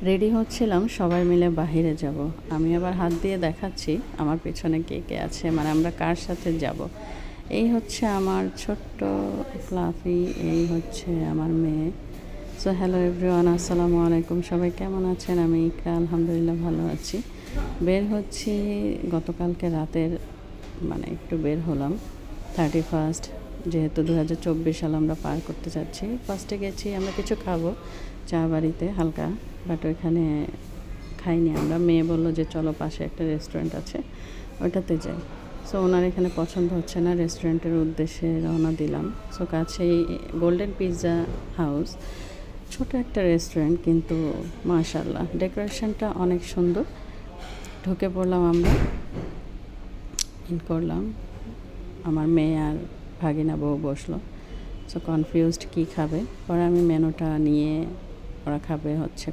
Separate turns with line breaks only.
Ready হচ্ছিলাম সবাই মিলে বাহিরে যাব। আমি আবার হাত দিয়ে দেখাচ্ছি আমার পেছনে কে কে আছে, মানে আমরা কার সাথে যাব। এই হচ্ছে আমার ছোট্ট ফ্লাফি, এই হচ্ছে আমার মেয়ে। সো হ্যালো এভরিওয়ান, আসসালামু আলাইকুম। সবাই কেমন আছেন? আমি আলহামদুলিল্লাহ ভালো আছি। বের হচ্ছি গতকালকে রাতের, মানে একটু বের হলাম 31st, যেহেতু 2024 সাল আমরা পার করতে চাচ্ছি। ফার্স্টে গেছি আমরা কিছু খাবো চা বাড়িতে হালকা, বাট ওইখানে খাইনি আমরা। মেয়ে বললো যে চলো পাশে একটা রেস্টুরেন্ট আছে ওইটাতে যাই। সো ওনার এখানে পছন্দ হচ্ছে না, রেস্টুরেন্টের উদ্দেশ্যে রওনা দিলাম। সো কাছেই গোল্ডেন পিৎজা হাউস, ছোট একটা রেস্টুরেন্ট, কিন্তু মাশাআল্লাহ ডেকোরেশনটা অনেক সুন্দর। ঢুকে পড়লাম আমরা, ইন করলাম, আমার মেয়ে আর ভাগিনা বউ বসলো। সো কনফিউজড কী খাবে, পরে আমি মেনুটা নিয়ে, ওরা খাবে হচ্ছে